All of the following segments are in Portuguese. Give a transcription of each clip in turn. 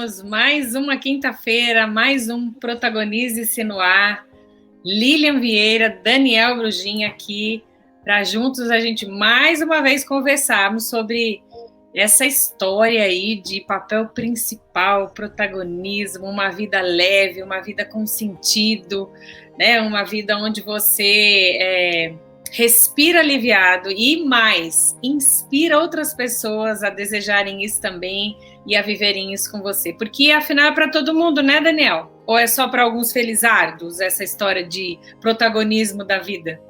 temos mais uma quinta-feira, mais um Protagonize-se no ar. Lilian Vieira, Daniel Brugin aqui, para juntos a gente mais uma vez conversarmos sobre essa história aí de papel principal, protagonismo, uma vida leve, uma vida com sentido, né? Uma vida onde você respira aliviado e mais, inspira outras pessoas a desejarem isso também e a viverem isso com você. Porque afinal é para todo mundo, né, Daniel? Ou é só para alguns felizardos essa história de protagonismo da vida?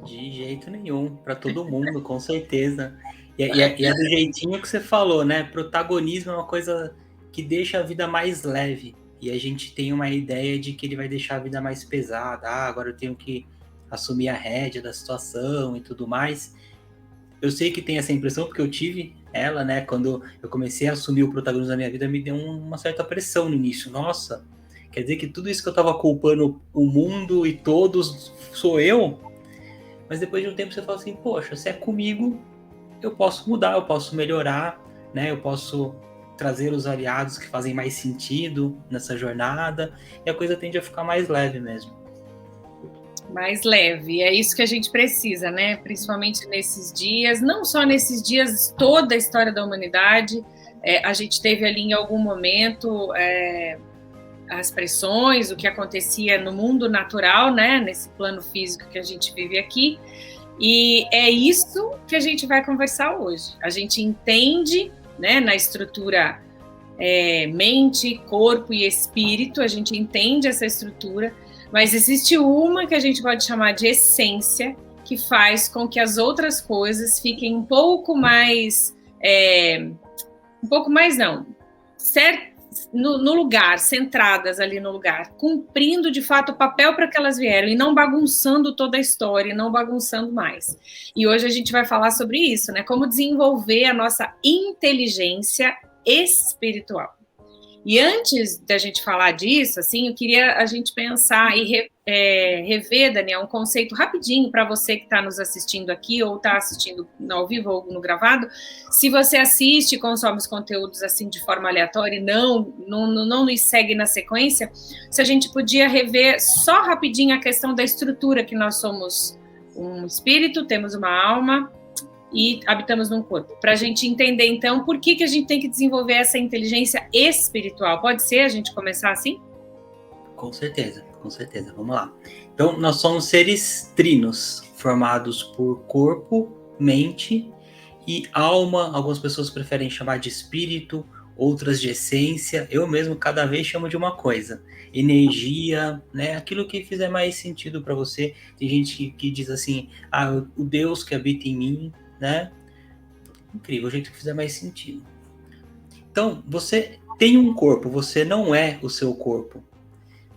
De jeito nenhum, para todo mundo, com certeza. E é do jeitinho que você falou, né? Protagonismo é uma coisa que deixa a vida mais leve. E a gente tem uma ideia de que ele vai deixar a vida mais pesada. Ah, agora eu tenho que assumir a rédea da situação e tudo mais. Eu sei que tem essa impressão, porque eu tive ela, né? Quando eu comecei a assumir o protagonismo da minha vida, me deu uma certa pressão no início. Nossa, quer dizer que tudo isso que eu estava culpando o mundo e todos sou eu? Mas depois de um tempo você fala assim, poxa, se é comigo, eu posso mudar, eu posso melhorar, né? Eu posso trazer os aliados que fazem mais sentido nessa jornada, e a coisa tende a ficar mais leve mesmo. Mais leve, é isso que a gente precisa, né? Principalmente nesses dias, não só nesses dias, toda a história da humanidade, a gente teve ali em algum momento as pressões, o que acontecia no mundo natural, né? Nesse plano físico que a gente vive aqui, e é isso que a gente vai conversar hoje. A gente entende, né, na estrutura mente, corpo e espírito, a gente entende essa estrutura, mas existe uma que a gente pode chamar de essência, que faz com que as outras coisas fiquem um pouco mais no lugar, centradas ali no lugar, cumprindo de fato o papel para que elas vieram e não bagunçando toda a história, não bagunçando mais. E hoje a gente vai falar sobre isso, né? Como desenvolver a nossa inteligência espiritual. E antes da gente falar disso, assim, eu queria a gente pensar e rever, Daniel, um conceito rapidinho para você que está nos assistindo aqui ou está assistindo ao vivo ou no gravado. Se você assiste e consome os conteúdos assim de forma aleatória e não nos segue na sequência, se a gente podia rever só rapidinho a questão da estrutura, que nós somos um espírito, temos uma alma e habitamos num corpo. Para a gente entender, então, por que a gente tem que desenvolver essa inteligência espiritual. Pode ser a gente começar assim? Com certeza, com certeza. Vamos lá. Então, nós somos seres trinos, formados por corpo, mente e alma. Algumas pessoas preferem chamar de espírito, outras de essência. Eu mesmo, cada vez, chamo de uma coisa. Energia, né? Aquilo que fizer mais sentido para você. Tem gente que diz assim, o Deus que habita em mim, né? Incrível, o jeito que fizer mais sentido. Então, você tem um corpo, você não é o seu corpo.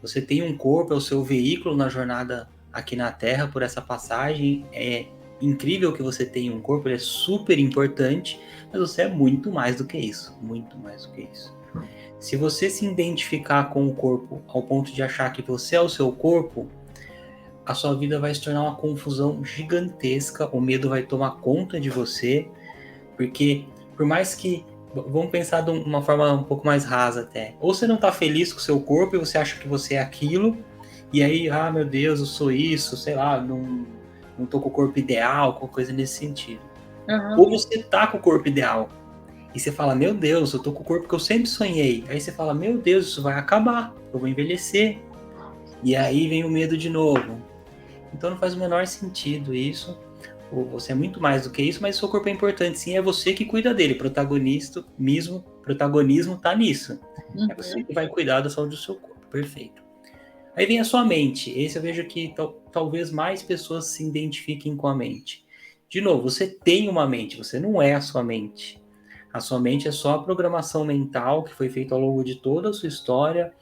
Você tem um corpo, é o seu veículo na jornada aqui na Terra, por essa passagem. É incrível que você tenha um corpo, ele é super importante, mas você é muito mais do que isso, muito mais do que isso. Se você se identificar com o corpo ao ponto de achar que você é o seu corpo, a sua vida vai se tornar uma confusão gigantesca, o medo vai tomar conta de você, porque por mais que, vamos pensar de uma forma um pouco mais rasa até, ou você não está feliz com o seu corpo e você acha que você é aquilo, e aí, meu Deus, eu sou isso, sei lá, não tô com o corpo ideal, com coisa nesse sentido. Uhum. Ou você tá com o corpo ideal, e você fala, meu Deus, eu tô com o corpo que eu sempre sonhei. Aí você fala, meu Deus, isso vai acabar, eu vou envelhecer. E aí vem o medo de novo. Então não faz o menor sentido isso. Você é muito mais do que isso, mas o seu corpo é importante, sim, é você que cuida dele. Protagonismo tá nisso. É você que vai cuidar da saúde do seu corpo, perfeito. Aí vem a sua mente. Esse eu vejo que talvez mais pessoas se identifiquem com a mente. De novo, você tem uma mente, você não é a sua mente. A sua mente é só a programação mental que foi feita ao longo de toda a sua história.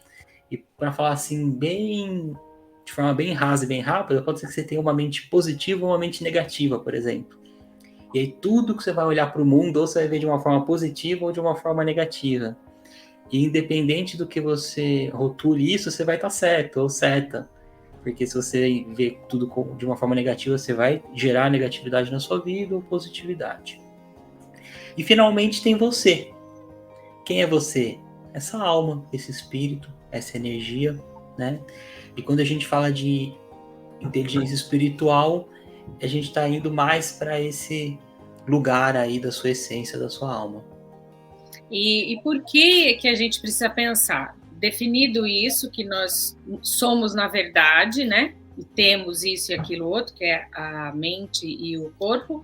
E para falar assim, de forma bem rasa e bem rápida, pode ser que você tenha uma mente positiva ou uma mente negativa, por exemplo. E aí tudo que você vai olhar para o mundo, ou você vai ver de uma forma positiva ou de uma forma negativa. E independente do que você rotule isso, você vai estar certo ou certa. Porque se você vê tudo de uma forma negativa, você vai gerar negatividade na sua vida ou positividade. E finalmente tem você, quem é você? Essa alma, esse espírito, essa energia, né? E quando a gente fala de inteligência espiritual, a gente está indo mais para esse lugar aí da sua essência, da sua alma. E por que a gente precisa pensar? Definido isso, que nós somos na verdade, né? E temos isso e aquilo outro, que é a mente e o corpo.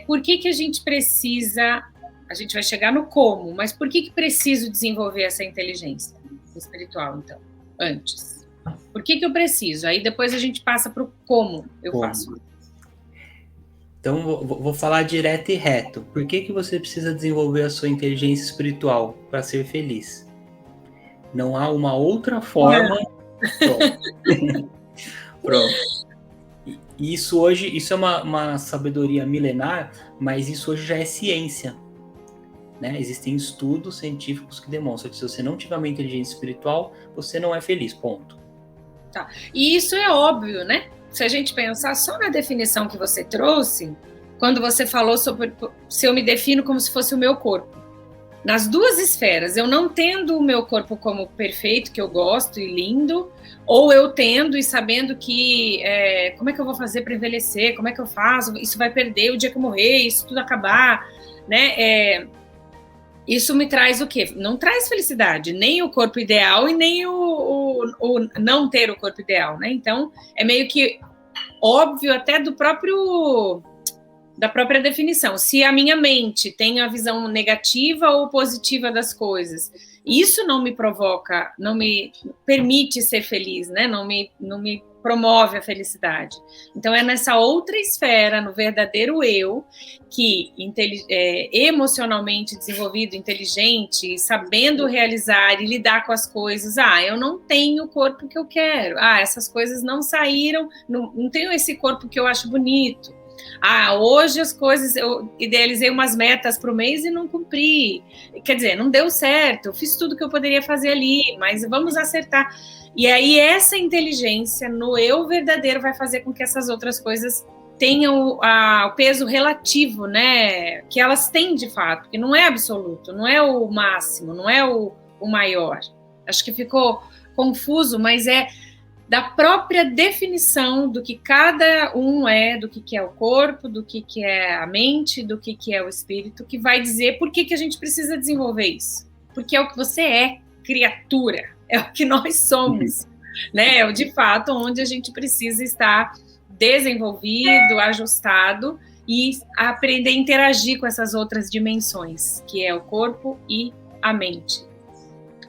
Por que a gente precisa... A gente vai chegar no como, mas por que preciso desenvolver essa inteligência espiritual, então, antes? Por que eu preciso? Aí depois a gente passa para o como eu faço. Então, vou falar direto e reto. Por que você precisa desenvolver a sua inteligência espiritual para ser feliz? Não há uma outra forma. Pronto. Pronto. Isso hoje, isso é uma sabedoria milenar, mas isso hoje já é ciência. Né? Existem estudos científicos que demonstram que se você não tiver uma inteligência espiritual, você não é feliz, ponto. Tá. E isso é óbvio, né? Se a gente pensar só na definição que você trouxe, quando você falou sobre se eu me defino como se fosse o meu corpo. Nas duas esferas, eu não tendo o meu corpo como perfeito, que eu gosto e lindo, ou eu tendo e sabendo que como é que eu vou fazer para envelhecer, como é que eu faço, isso vai perder o dia que eu morrer, isso tudo acabar, né? Isso me traz o quê? Não traz felicidade, nem o corpo ideal e nem o não ter o corpo ideal, né? Então, é meio que óbvio até da própria definição. Se a minha mente tem a visão negativa ou positiva das coisas, isso não me provoca, não me permite ser feliz, né? Não me promove a felicidade. Então, é nessa outra esfera, no verdadeiro eu, que emocionalmente desenvolvido, inteligente, sabendo realizar e lidar com as coisas, eu não tenho o corpo que eu quero, essas coisas não saíram, não tenho esse corpo que eu acho bonito, hoje as coisas, eu idealizei umas metas para o mês e não cumpri, quer dizer, não deu certo, eu fiz tudo que eu poderia fazer ali, mas vamos acertar. E aí essa inteligência no eu verdadeiro vai fazer com que essas outras coisas tenham o peso relativo, né, que elas têm de fato, que não é absoluto, não é o máximo, não é o maior. Acho que ficou confuso, mas é da própria definição do que cada um é, do que é o corpo, do que é a mente, do que é o espírito, que vai dizer por que a gente precisa desenvolver isso. Porque é o que você é, criatura, é o que nós somos, né? É de fato onde a gente precisa estar desenvolvido, ajustado e aprender a interagir com essas outras dimensões, que é o corpo e a mente.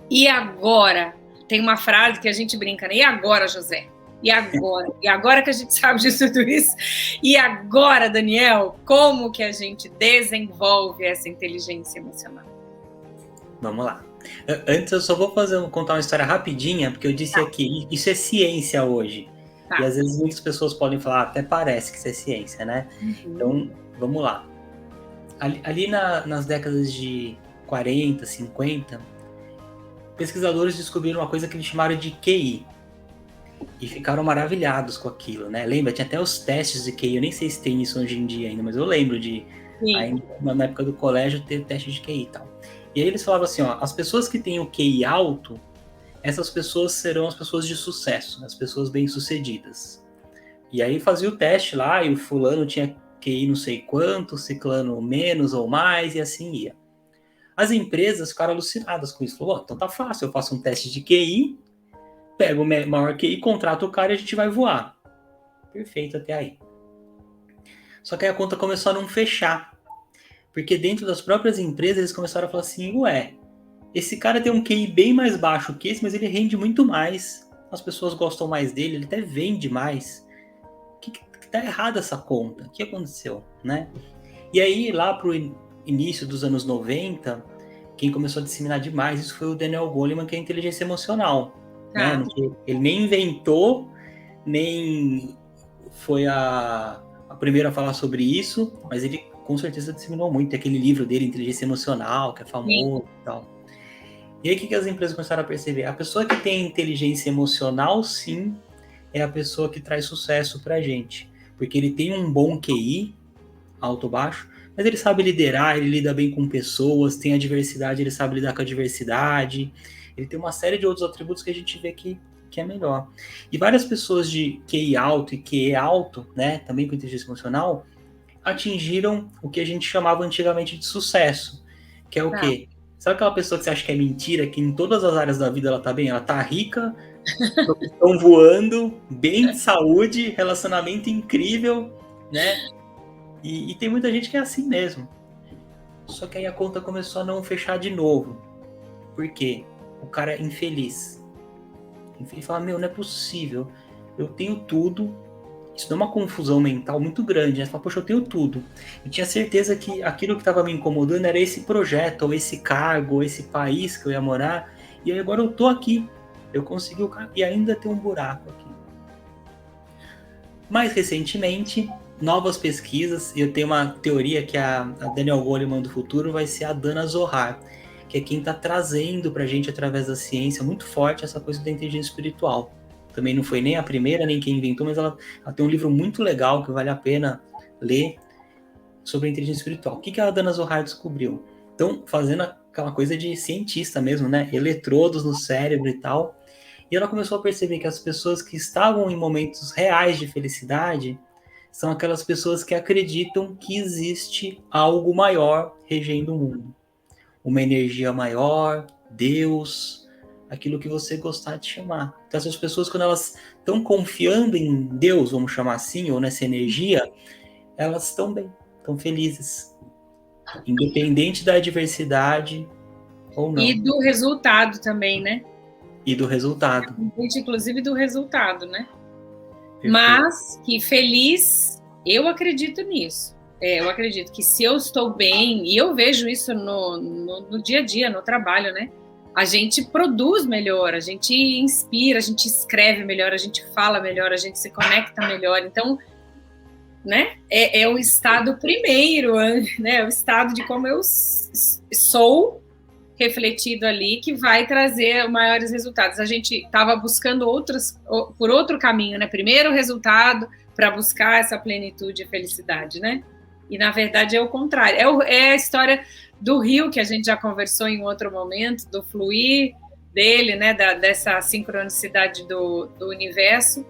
E agora? Tem uma frase que a gente brinca, né? E agora, José? E agora? E agora que a gente sabe de tudo isso? E agora, Daniel, como que a gente desenvolve essa inteligência emocional? Vamos lá. Antes eu só vou contar uma história rapidinha, porque eu disse aqui, isso é ciência hoje. E às vezes muitas pessoas podem falar, até parece que isso é ciência, né? Então, vamos lá. Ali nas décadas de 40, 50, pesquisadores descobriram uma coisa que eles chamaram de QI. E ficaram maravilhados com aquilo, né? Lembra? Tinha até os testes de QI. Eu nem sei se tem isso hoje em dia ainda, mas eu lembro de, ainda, na época do colégio, ter teste de QI e tal. E aí eles falavam assim, as pessoas que têm o QI alto, essas pessoas serão as pessoas de sucesso, as pessoas bem-sucedidas. E aí fazia o teste lá, e o fulano tinha QI não sei quanto, ciclano menos ou mais, e assim ia. As empresas ficaram alucinadas com isso. Falaram, então tá fácil, eu faço um teste de QI, pego o maior QI, contrato o cara e a gente vai voar. Perfeito até aí. Só que aí a conta começou a não fechar. Porque dentro das próprias empresas eles começaram a falar assim, esse cara tem um QI bem mais baixo que esse, mas ele rende muito mais. As pessoas gostam mais dele, ele até vende mais. Que tá errada essa conta? O que aconteceu, né? E aí, lá pro início dos anos 90, quem começou a disseminar demais isso foi o Daniel Goleman, que é a inteligência emocional. Né? Ele nem inventou, nem foi a primeira a falar sobre isso, mas ele com certeza disseminou muito. Tem aquele livro dele, Inteligência Emocional, que é famoso e tal. E aí o que as empresas começaram a perceber? A pessoa que tem inteligência emocional, sim, é a pessoa que traz sucesso pra gente. Porque ele tem um bom QI, alto ou baixo, Mas ele sabe liderar, ele lida bem com pessoas, tem a diversidade, ele sabe lidar com a diversidade. Ele tem uma série de outros atributos que a gente vê que é melhor. E várias pessoas de QI alto e QE alto, né, também com inteligência emocional, atingiram o que a gente chamava antigamente de sucesso, que é o quê? Sabe aquela pessoa que você acha que é mentira, que em todas as áreas da vida ela tá bem? Ela tá rica, estão voando, bem de saúde, relacionamento incrível, né? E tem muita gente que é assim mesmo. Só que aí a conta começou a não fechar de novo. Por quê? O cara é infeliz. Ele fala, não é possível. Eu tenho tudo. Isso dá uma confusão mental muito grande. Né? Você fala, poxa, eu tenho tudo. Eu tinha certeza que aquilo que estava me incomodando era esse projeto, ou esse cargo, ou esse país que eu ia morar. E aí agora eu tô aqui. Eu consegui o cargo e ainda tem um buraco aqui. Mais recentemente, novas pesquisas. Eu tenho uma teoria que a Daniel Goleman do futuro vai ser a Dana Zohar, que é quem está trazendo para a gente, através da ciência, muito forte essa coisa da inteligência espiritual. Também não foi nem a primeira, nem quem inventou, mas ela tem um livro muito legal que vale a pena ler sobre a inteligência espiritual. O que a Dana Zohar descobriu? Então, fazendo aquela coisa de cientista mesmo, né? Eletrodos no cérebro e tal. E ela começou a perceber que as pessoas que estavam em momentos reais de felicidade são aquelas pessoas que acreditam que existe algo maior regendo o mundo. Uma energia maior, Deus, aquilo que você gostar de chamar. Então essas pessoas, quando elas estão confiando em Deus, vamos chamar assim, ou nessa energia, elas estão bem, estão felizes. Independente da adversidade ou não. E do resultado também, né? E do resultado. Inclusive do resultado, né? Perfeito. Mas que feliz, eu acredito nisso. Eu acredito que se eu estou bem, e eu vejo isso no dia a dia, no trabalho, né? A gente produz melhor, a gente inspira, a gente escreve melhor, a gente fala melhor, a gente se conecta melhor. Então, né? É o estado primeiro, né? O estado de como eu sou refletido ali que vai trazer maiores resultados. A gente estava buscando por outro caminho, né? Primeiro o resultado para buscar essa plenitude e felicidade, né? E na verdade é o contrário. É a história do rio que a gente já conversou em outro momento, do fluir dele, né? Dessa sincronicidade do universo,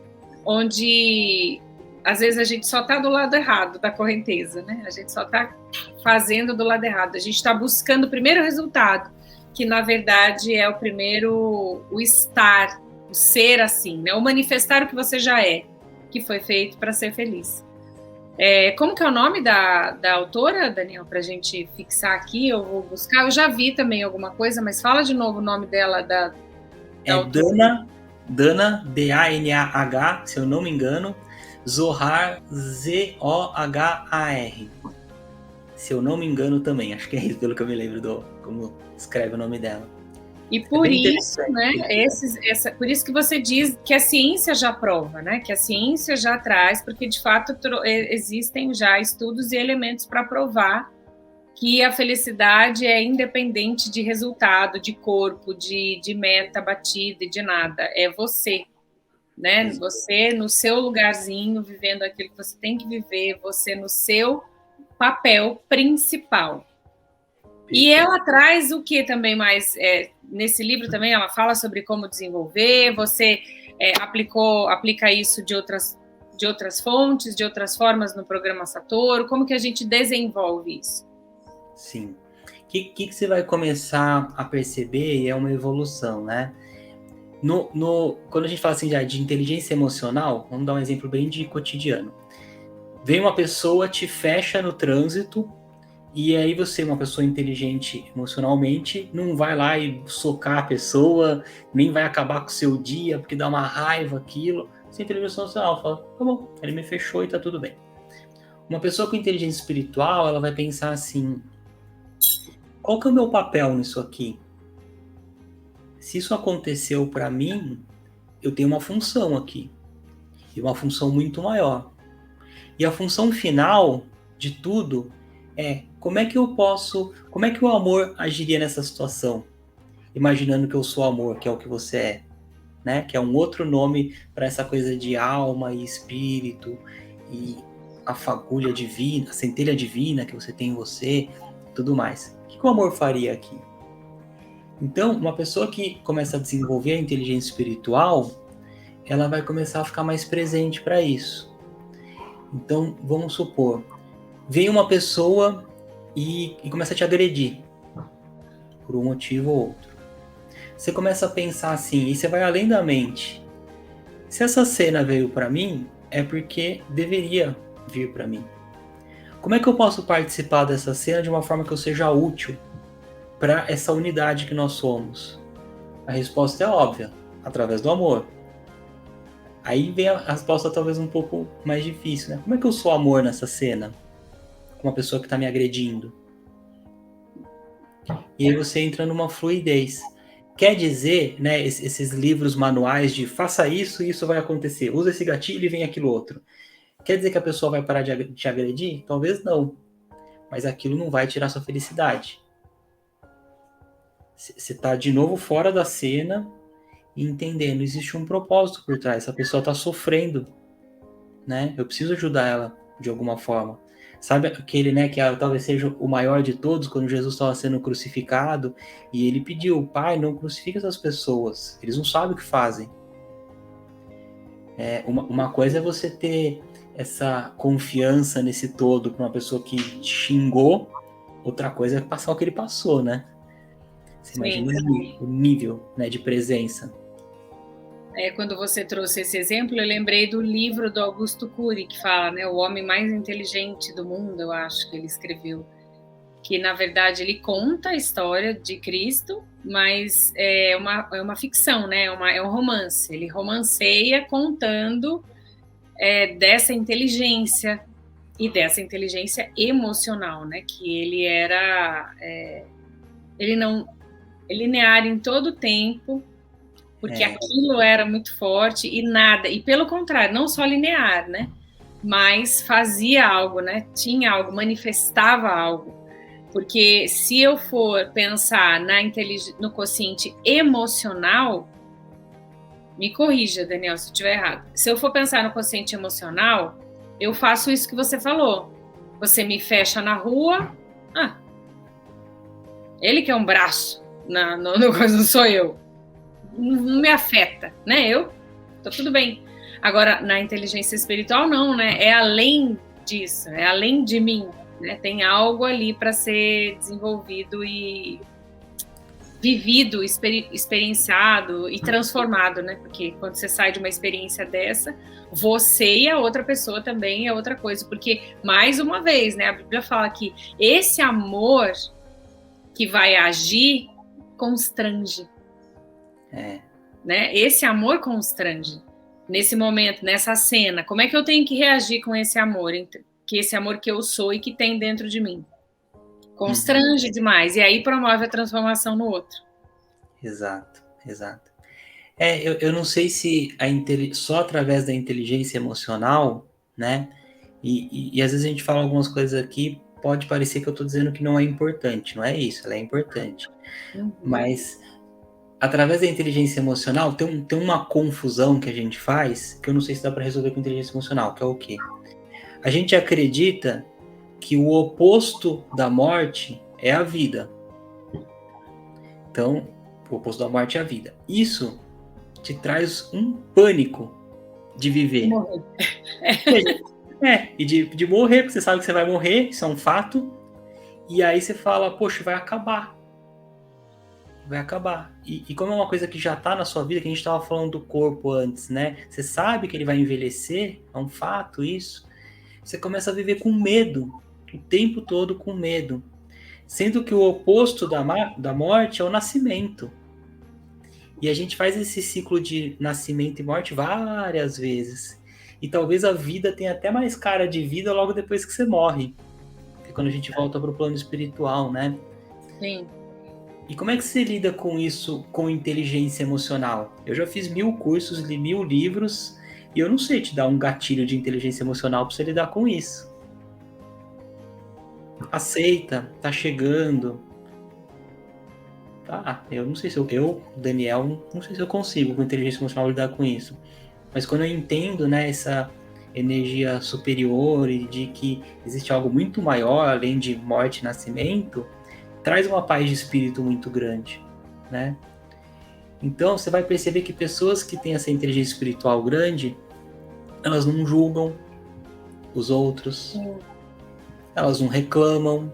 onde às vezes a gente só está do lado errado da correnteza, né? A gente só está fazendo do lado errado. A gente está buscando o primeiro resultado, que na verdade é o estar, o ser assim, né? O manifestar o que você já é, que foi feito para ser feliz. Como que é o nome da autora, Daniel, para a gente fixar aqui? Eu vou buscar. Eu já vi também alguma coisa, mas fala de novo o nome dela. Dana, D-A-N-A-H, se eu não me engano, Zohar, Z-O-H-A-R. Se eu não me engano também, acho que é isso, pelo que eu me lembro como escreve o nome dela. E por isso, né, por isso que você diz que a ciência já prova, né, que a ciência já traz, porque de fato existem já estudos e elementos para provar que a felicidade é independente de resultado, de corpo, de meta batida e de nada. É você, né? Você no seu lugarzinho, vivendo aquilo que você tem que viver, você no seu papel principal. E ela traz o que também mais, nesse livro também ela fala sobre como desenvolver, você aplica isso de outras fontes, de outras formas no programa Satoru, como que a gente desenvolve isso? Sim. O que você vai começar a perceber é uma evolução, né? Quando a gente fala assim de inteligência emocional, vamos dar um exemplo bem de cotidiano. Vem uma pessoa, te fecha no trânsito, e aí você, uma pessoa inteligente emocionalmente, não vai lá e socar a pessoa, nem vai acabar com o seu dia, porque dá uma raiva aquilo. Você é inteligência emocional, fala, tá bom, ele me fechou e tá tudo bem. Uma pessoa com inteligência espiritual, ela vai pensar assim, qual que é o meu papel nisso aqui? Se isso aconteceu para mim, eu tenho uma função aqui, e uma função muito maior. E a função final de tudo é como é que o amor agiria nessa situação? Imaginando que eu sou amor, que é o que você é, né? Que é um outro nome para essa coisa de alma e espírito. E a fagulha divina, a centelha divina que você tem em você, tudo mais. O que o amor faria aqui? Então, uma pessoa que começa a desenvolver a inteligência espiritual, ela vai começar a ficar mais presente para isso. Então, vamos supor, vem uma pessoa e começa a te agredir, por um motivo ou outro. Você começa a pensar assim, e você vai além da mente. Se essa cena veio para mim, é porque deveria vir para mim. Como é que eu posso participar dessa cena de uma forma que eu seja útil para essa unidade que nós somos? A resposta é óbvia, através do amor. Aí vem a resposta talvez um pouco mais difícil, né? Como é que eu sou amor nessa cena? Com uma pessoa que está me agredindo. E aí você entra numa fluidez. Quer dizer, né, esses livros manuais de faça isso e isso vai acontecer. Usa esse gatilho e vem aquilo outro. Quer dizer que a pessoa vai parar de te agredir? Talvez não. Mas aquilo não vai tirar sua felicidade. Você está de novo fora da cena e entendendo, existe um propósito por trás. Essa pessoa está sofrendo, né? Eu preciso ajudar ela de alguma forma. Sabe aquele, né, que talvez seja o maior de todos, quando Jesus estava sendo crucificado e ele pediu, Pai, não crucifique essas pessoas, eles não sabem o que fazem. Uma coisa é você ter essa confiança nesse todo para uma pessoa que te xingou, outra coisa é passar o que ele passou, né? Você imagina o nível, né, de presença. Quando você trouxe esse exemplo, eu lembrei do livro do Augusto Cury, que fala, né, o homem mais inteligente do mundo, eu acho que ele escreveu, que na verdade ele conta a história de Cristo, mas é uma ficção, né, é um romance, ele romanceia contando dessa inteligência e dessa inteligência emocional, né, que ele era ele não linear em todo o tempo, porque aquilo era muito forte e nada, e pelo contrário, não só linear, né? Mas fazia algo, né? Tinha algo, manifestava algo. Porque se eu for pensar no quociente emocional, me corrija, Daniel, se eu estiver errado. Se eu for pensar no quociente emocional, eu faço isso que você falou. Você me fecha na rua, ele que é um braço, não sou eu. Não me afeta, né? Tô tudo bem. Agora, na inteligência espiritual, não, né? É além disso, é além de mim, né? Tem algo ali para ser desenvolvido e vivido, experienciado e transformado, né? Porque quando você sai de uma experiência dessa, você e a outra pessoa também é outra coisa. Porque, mais uma vez, né? A Bíblia fala que esse amor que vai agir constrange. Né? Esse amor constrange. Nesse momento, nessa cena, como é que eu tenho que reagir com esse amor? Que esse amor que eu sou e que tem dentro de mim. Constrange demais. E aí promove a transformação no outro. Exato. Eu não sei se só através da inteligência emocional, né? E às vezes a gente fala algumas coisas aqui, pode parecer que eu estou dizendo que não é importante. Não é isso, ela é importante. Mas através da inteligência emocional, tem uma confusão que a gente faz, que eu não sei se dá para resolver com inteligência emocional, que é o quê? A gente acredita que o oposto da morte é a vida. Então, o oposto da morte é a vida. Isso te traz um pânico de viver. E de morrer, porque você sabe que você vai morrer, isso é um fato. E aí você fala, poxa, vai acabar. E como é uma coisa que já está na sua vida, que a gente estava falando do corpo antes, né? Você sabe que ele vai envelhecer, é um fato isso. Você começa a viver com medo, o tempo todo com medo. Sendo que o oposto da morte é o nascimento. E a gente faz esse ciclo de nascimento e morte várias vezes. E talvez a vida tenha até mais cara de vida logo depois que você morre. Que é quando a gente volta para o plano espiritual, né? Sim. E como é que você lida com isso, com inteligência emocional? Eu já fiz 1000 cursos, li 1000 livros, e eu não sei te dar um gatilho de inteligência emocional para você lidar com isso. Aceita, tá chegando. Tá, eu não sei se Daniel, não sei se eu consigo com inteligência emocional lidar com isso. Mas quando eu entendo, né, energia superior e de que existe algo muito maior, além de morte e nascimento, traz uma paz de espírito muito grande, né? Então, você vai perceber que pessoas que têm essa inteligência espiritual grande, elas não julgam os outros, elas não reclamam,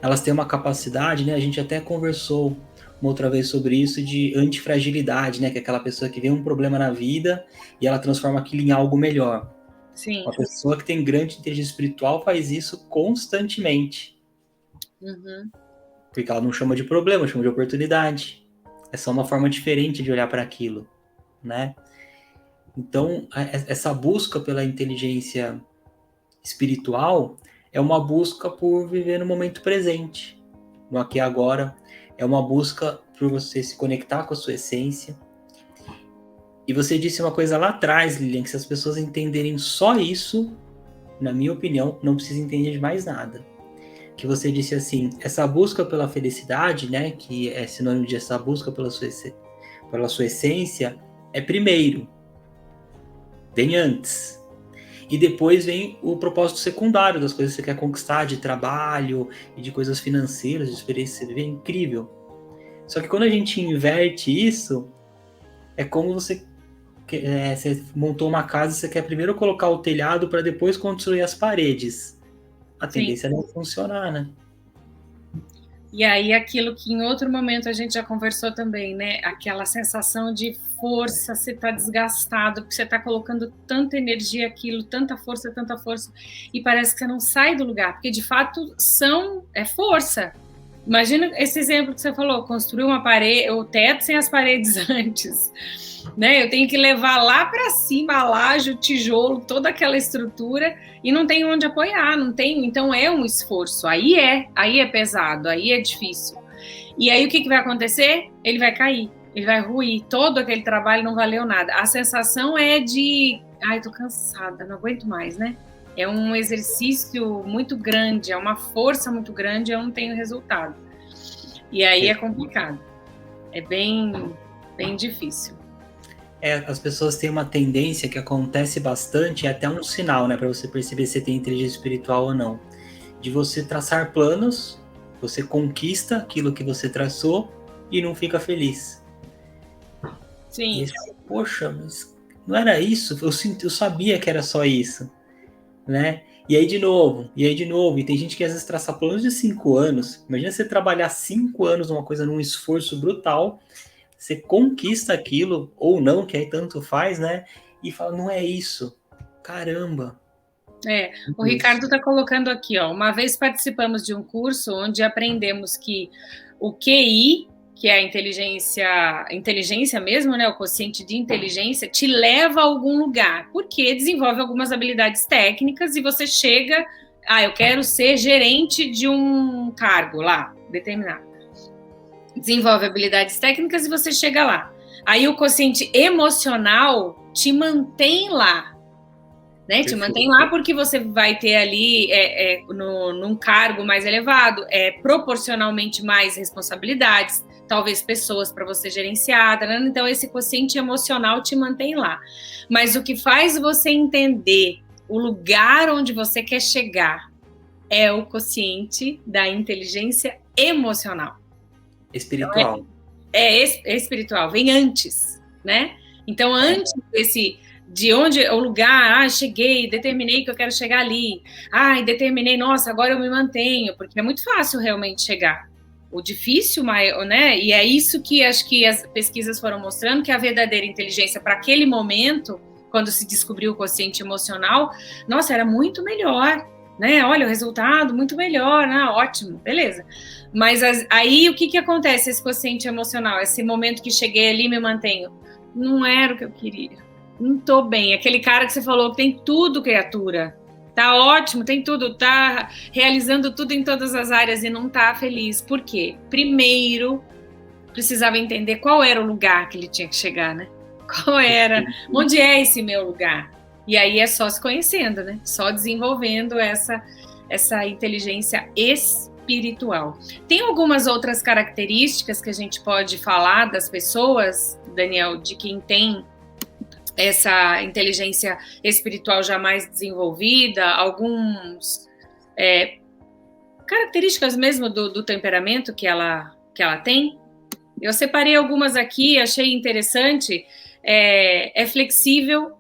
elas têm uma capacidade, né? A gente até conversou uma outra vez sobre isso, de antifragilidade, né? Que é aquela pessoa que vê um problema na vida e ela transforma aquilo em algo melhor. Sim. Uma pessoa que tem grande inteligência espiritual faz isso constantemente. Uhum. Porque ela não chama de problema, chama de oportunidade. É só uma forma diferente de olhar para aquilo, né? Então, essa busca pela inteligência espiritual é uma busca por viver no momento presente, no aqui e agora. É uma busca por você se conectar com a sua essência. E você disse uma coisa lá atrás, Lilian, que se as pessoas entenderem só isso, na minha opinião, não precisa entender de mais nada. Que você disse assim, essa busca pela felicidade, né, que é sinônimo de essa busca pela sua essência, é primeiro, vem antes. E depois vem o propósito secundário das coisas que você quer conquistar, de trabalho e de coisas financeiras, de experiência de viver, é incrível. Só que quando a gente inverte isso, é como você montou uma casa, você quer primeiro colocar o telhado para depois construir as paredes. A tendência é não funcionar, né? E aí, aquilo que em outro momento a gente já conversou também, né? Aquela sensação de força, você está desgastado, porque você está colocando tanta energia aquilo, tanta força, e parece que você não sai do lugar, porque de fato é força. Imagina esse exemplo que você falou, construir uma parede, o teto sem as paredes antes, né? Eu tenho que levar lá para cima a laje, o tijolo, toda aquela estrutura e não tem onde apoiar, não tem, então é um esforço. Aí é pesado, aí é difícil. E aí o que vai acontecer? Ele vai cair, ele vai ruir, todo aquele trabalho não valeu nada. A sensação é de, tô cansada, não aguento mais, né? É um exercício muito grande, é uma força muito grande, eu não tenho resultado. E aí é complicado. É bem difícil. As pessoas têm uma tendência que acontece bastante, é até um sinal, né, para você perceber se tem inteligência espiritual ou não, de você traçar planos, você conquista aquilo que você traçou e não fica feliz. Sim. Poxa, mas não era isso? Eu sabia que era só isso, né? E aí de novo, e tem gente que às vezes traça planos de 5 anos. Imagina você trabalhar 5 anos numa coisa, num esforço brutal, você conquista aquilo, ou não, que aí tanto faz, né? E fala, não é isso. Caramba. O Ricardo está colocando aqui, ó. Uma vez participamos de um curso onde aprendemos que o QI, que é a inteligência mesmo, né? O quociente de inteligência, te leva a algum lugar, porque desenvolve algumas habilidades técnicas e você chega, eu quero ser gerente de um cargo lá, determinado. Desenvolve habilidades técnicas e você chega lá. Aí o quociente emocional te mantém lá, né? Te mantém lá porque você vai ter ali num cargo mais elevado, proporcionalmente mais responsabilidades, talvez pessoas para você gerenciar, né? Então esse quociente emocional te mantém lá. Mas o que faz você entender o lugar onde você quer chegar é o quociente da inteligência emocional. Espiritual. Então, espiritual, vem antes, né? Então, antes de onde o lugar, cheguei, determinei que eu quero chegar ali, determinei, nossa, agora eu me mantenho, porque é muito fácil realmente chegar. O difícil, né? E é isso que acho que as pesquisas foram mostrando, que a verdadeira inteligência para aquele momento, quando se descobriu o quociente emocional, nossa, era muito melhor, né? Olha, o resultado, muito melhor, ótimo, beleza. Mas aí o que acontece, esse quociente emocional, esse momento que cheguei ali e me mantenho? Não era o que eu queria, não tô bem. Aquele cara que você falou que tem tudo, criatura, tá ótimo, tem tudo, tá realizando tudo em todas as áreas e não tá feliz. Por quê? Primeiro, precisava entender qual era o lugar que ele tinha que chegar, né? Qual era, onde é esse meu lugar? E aí é só se conhecendo, né? Só desenvolvendo essa inteligência espiritual. Tem algumas outras características que a gente pode falar das pessoas, Daniel, de quem tem essa inteligência espiritual já mais desenvolvida, alguns características mesmo do temperamento que ela tem. Eu separei algumas aqui, achei interessante. É flexível,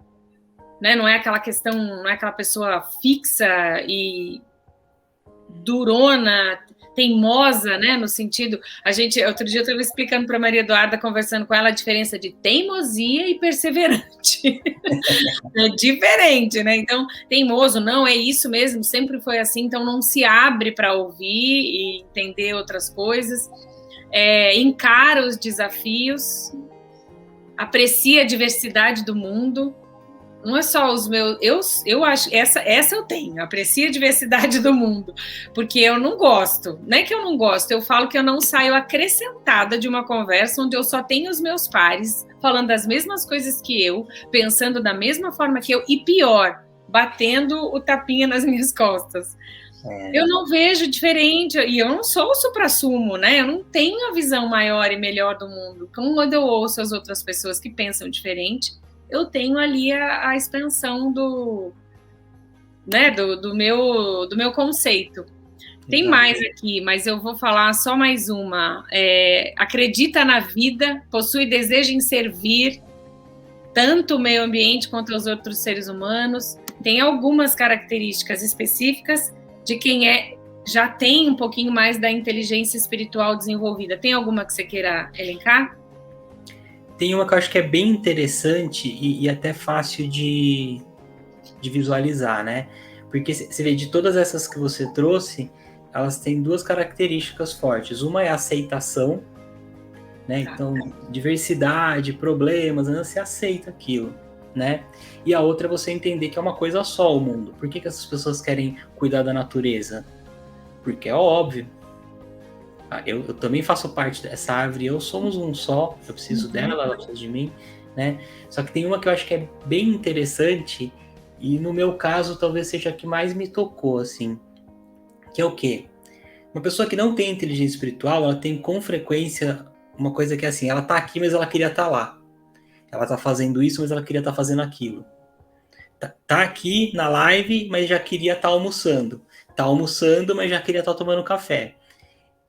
né? Não é aquela questão, não é aquela pessoa fixa e durona, teimosa, né? No sentido, outro dia eu estava explicando para a Maria Eduarda, conversando com ela, a diferença de teimosia e perseverante. É diferente, né? Então, teimoso, não, é isso mesmo, sempre foi assim, então não se abre para ouvir e entender outras coisas, encara os desafios, aprecia a diversidade do mundo. Não é só os meus... Eu acho... Essa eu tenho. Aprecio a diversidade do mundo. Porque eu não gosto. Não é que eu não gosto. Eu falo que eu não saio acrescentada de uma conversa onde eu só tenho os meus pares falando as mesmas coisas que eu, pensando da mesma forma que eu. E pior, batendo o tapinha nas minhas costas. Eu não vejo diferente. E eu não sou o suprassumo, né? Eu não tenho a visão maior e melhor do mundo. Quando eu ouço as outras pessoas que pensam diferente, eu tenho ali a expansão do meu conceito. Tem mais aqui, mas eu vou falar só mais uma. Acredita na vida, possui desejo em servir tanto o meio ambiente quanto os outros seres humanos. Tem algumas características específicas de quem já tem um pouquinho mais da inteligência espiritual desenvolvida. Tem alguma que você queira elencar? Tem uma que eu acho que é bem interessante e até fácil de visualizar, né? Porque você vê, de todas essas que você trouxe, elas têm duas características fortes. Uma é a aceitação, né? Então, diversidade, problemas, você aceita aquilo, né? E a outra é você entender que é uma coisa só o mundo. Por que essas pessoas querem cuidar da natureza? Porque é óbvio. Eu também faço parte dessa árvore, eu somos um só, eu preciso dela, ela precisa de mim, né? Só que tem uma que eu acho que é bem interessante, e no meu caso talvez seja a que mais me tocou, assim, que é o quê? Uma pessoa que não tem inteligência espiritual, ela tem com frequência uma coisa que é assim, ela tá aqui, mas ela queria estar lá. Ela tá fazendo isso, mas ela queria estar fazendo aquilo. Tá aqui na live, mas já queria estar almoçando. Tá almoçando, mas já queria estar tomando café.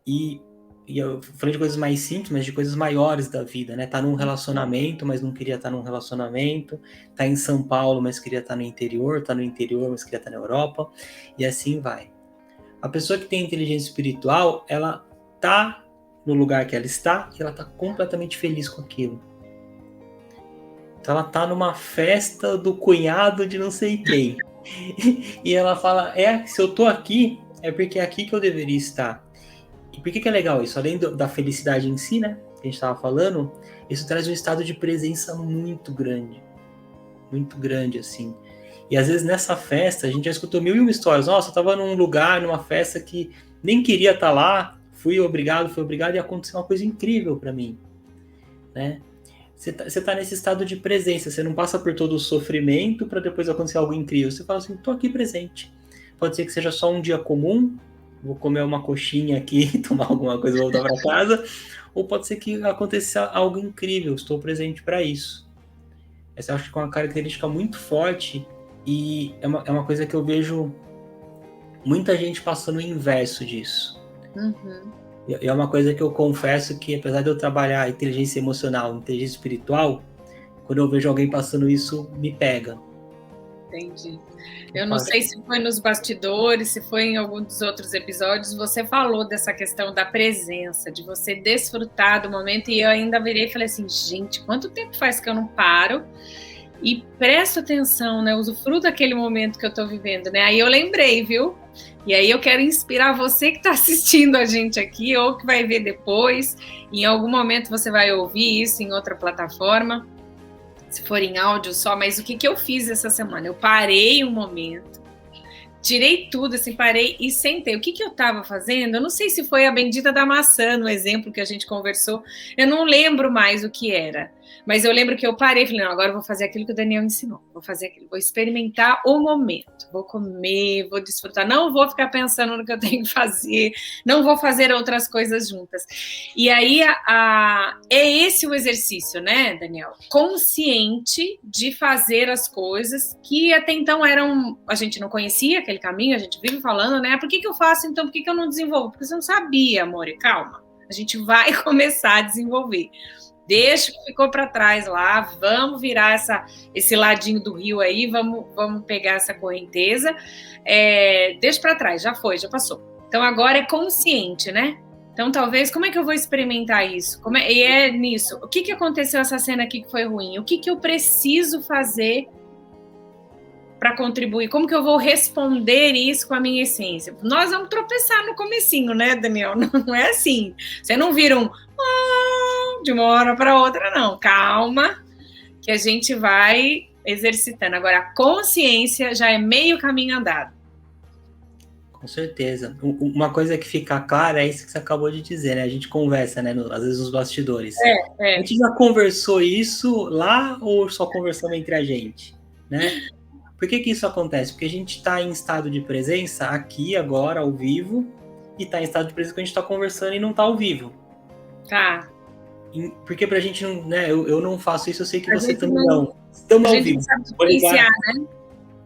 E eu falei de coisas mais simples, mas de coisas maiores da vida, né? Tá num relacionamento, mas não queria estar num relacionamento. Tá em São Paulo, mas queria estar no interior. Tá no interior, mas queria estar na Europa. E assim vai. A pessoa que tem inteligência espiritual, ela tá no lugar que ela está e ela tá completamente feliz com aquilo. Então ela tá numa festa do cunhado de não sei quem. E ela fala, se eu tô aqui, é porque é aqui que eu deveria estar. E por que é legal isso? Além da felicidade em si, né, que a gente estava falando, isso traz um estado de presença muito grande, assim. E às vezes nessa festa, a gente já escutou 1001 histórias. Nossa, eu estava num lugar, numa festa que nem queria estar lá, fui obrigado e aconteceu uma coisa incrível para mim, né? Você tá nesse estado de presença, você não passa por todo o sofrimento para depois acontecer algo incrível. Você fala assim, tô aqui presente. Pode ser que seja só um dia comum, vou comer uma coxinha aqui, tomar alguma coisa e voltar para casa, ou pode ser que aconteça algo incrível, estou presente para isso. Essa eu acho que é uma característica muito forte e é uma coisa que eu vejo muita gente passando o inverso disso. E é uma coisa que eu confesso que, apesar de eu trabalhar inteligência emocional, inteligência espiritual, quando eu vejo alguém passando isso, me pega. Entendi. Eu não sei se foi nos bastidores, se foi em algum dos outros episódios, você falou dessa questão da presença, de você desfrutar do momento, e eu ainda virei e falei assim, gente, quanto tempo faz que eu não paro e presto atenção, né, usufruo daquele momento que eu tô vivendo, né, aí eu lembrei, viu? E aí eu quero inspirar você que está assistindo a gente aqui, ou que vai ver depois, em algum momento você vai ouvir isso em outra plataforma, se for em áudio só, mas o que eu fiz essa semana? Eu parei um momento, tirei tudo, assim, parei e sentei. O que eu estava fazendo? Eu não sei se foi a bendita da maçã, no exemplo que a gente conversou, eu não lembro mais o que era. Mas eu lembro que eu parei e falei, não, agora eu vou fazer aquilo que o Daniel ensinou. Vou fazer aquilo, vou experimentar o momento. Vou comer, vou desfrutar. Não vou ficar pensando no que eu tenho que fazer. Não vou fazer outras coisas juntas. E aí, é esse o exercício, né, Daniel? Consciente de fazer as coisas que até então eram... A gente não conhecia aquele caminho, a gente vive falando, né? Por que eu faço, então? Por que eu não desenvolvo? Porque você não sabia, amor. Calma. A gente vai começar a desenvolver. Deixa o que ficou para trás lá, vamos virar esse ladinho do rio aí, vamos pegar essa correnteza, deixa para trás, já foi, já passou. Então agora é consciente, né? Então talvez, como é que eu vou experimentar isso? E é nisso, o que aconteceu essa cena aqui que foi ruim? O que eu preciso fazer para contribuir? Como que eu vou responder isso com a minha essência? Nós vamos tropeçar no comecinho, né, Daniel? Não é assim. Você não vira de uma hora para outra, não. Calma, que a gente vai exercitando. Agora, a consciência já é meio caminho andado. Com certeza. Uma coisa que fica clara é isso que você acabou de dizer, né? A gente conversa, né? Às vezes nos bastidores. A gente já conversou isso lá ou só conversamos entre a gente, né? Por que isso acontece? Porque a gente está em estado de presença aqui, agora, ao vivo, e está em estado de presença quando a gente está conversando e não está ao vivo. Tá. Porque pra gente não, né? Eu não faço isso, eu sei que você também não. Estamos ao vivo.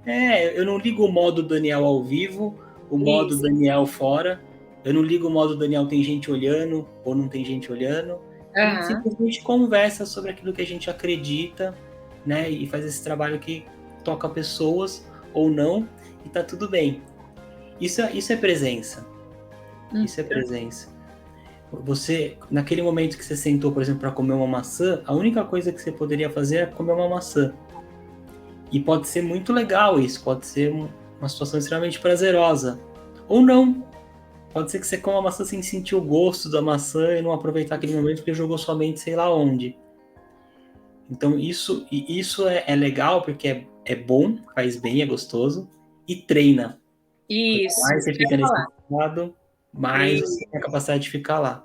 Né? Eu não ligo o modo Daniel ao vivo, o modo Daniel fora. Eu não ligo o modo Daniel tem gente olhando ou não tem gente olhando. A gente simplesmente conversa sobre aquilo que a gente acredita, né? E faz esse trabalho que toca pessoas ou não, e tá tudo bem. Isso é presença. Isso é presença. Você, naquele momento que você sentou, por exemplo, para comer uma maçã, a única coisa que você poderia fazer é comer uma maçã. E pode ser muito legal isso, pode ser uma situação extremamente prazerosa. Ou não. Pode ser que você coma a maçã sem sentir o gosto da maçã e não aproveitar aquele momento porque jogou sua mente sei lá onde. Então isso é legal porque é bom, faz bem, é gostoso e treina. Isso. Quanto mais você fica nesse estado, mais você tem a capacidade de ficar lá.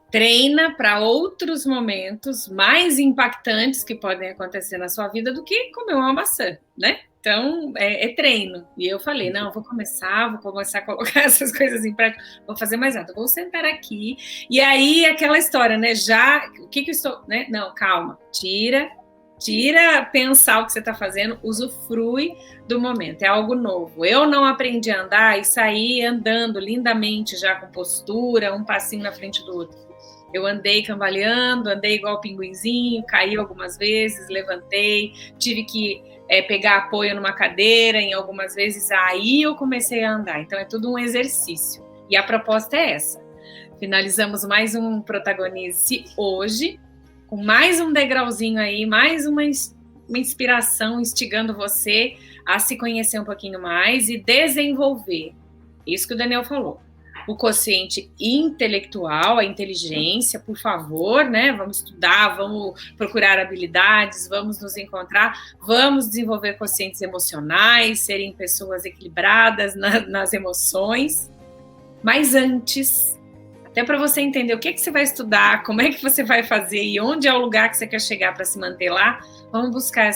Treina para outros momentos mais impactantes que podem acontecer na sua vida do que comer uma maçã, né? Então, é treino. E eu falei, não, vou começar a colocar essas coisas em prática, vou fazer mais nada, vou sentar aqui. E aí, aquela história, né? O que eu estou... né? Não, calma, tira pensar o que você está fazendo, usufrui do momento, é algo novo. Eu não aprendi a andar e saí andando lindamente já com postura, um passinho na frente do outro. Eu andei cambaleando, andei igual pinguinzinho, caí algumas vezes, levantei, tive que pegar apoio numa cadeira em algumas vezes, aí eu comecei a andar. Então é tudo um exercício. E a proposta é essa. Finalizamos mais um Protagonize hoje, com mais um degrauzinho aí, mais uma inspiração instigando você a se conhecer um pouquinho mais e desenvolver. Isso que o Daniel falou. O quociente intelectual, a inteligência, por favor, né? Vamos estudar, vamos procurar habilidades, vamos nos encontrar, vamos desenvolver quocientes emocionais, serem pessoas equilibradas nas emoções. Mas antes, até para você entender o que você vai estudar, como é que você vai fazer e onde é o lugar que você quer chegar para se manter lá, vamos buscar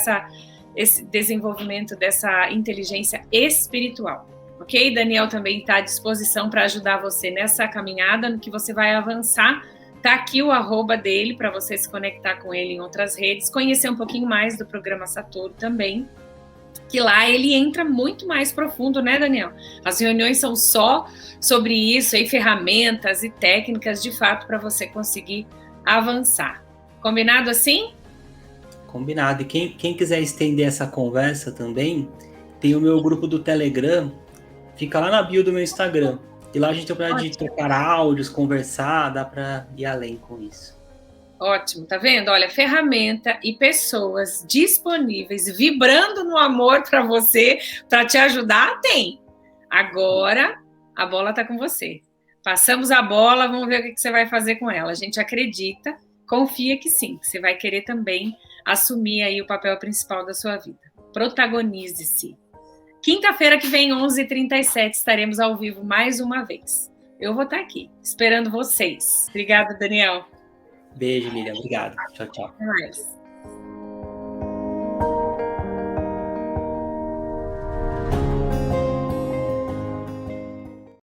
esse desenvolvimento dessa inteligência espiritual. Ok? Daniel também está à disposição para ajudar você nessa caminhada, no que você vai avançar. Está aqui o @ dele para você se conectar com ele em outras redes, conhecer um pouquinho mais do programa Satori também, que lá ele entra muito mais profundo, né, Daniel? As reuniões são só sobre isso, aí ferramentas e técnicas, de fato, para você conseguir avançar. Combinado assim? Combinado. E quem quiser estender essa conversa também, tem o meu grupo do Telegram, fica lá na bio do meu Instagram. E lá a gente tem a oportunidade de trocar áudios, conversar, dá para ir além com isso. Ótimo, tá vendo? Olha, ferramenta e pessoas disponíveis, vibrando no amor para você, para te ajudar, tem. Agora, a bola tá com você. Passamos a bola, vamos ver o que você vai fazer com ela. A gente acredita, confia que sim, que você vai querer também assumir aí o papel principal da sua vida. Protagonize-se. Quinta-feira que vem, 11h37, estaremos ao vivo mais uma vez. Eu vou estar aqui, esperando vocês. Obrigada, Daniel. Beijo, Lilian. Obrigado. Tchau, tchau. Até mais.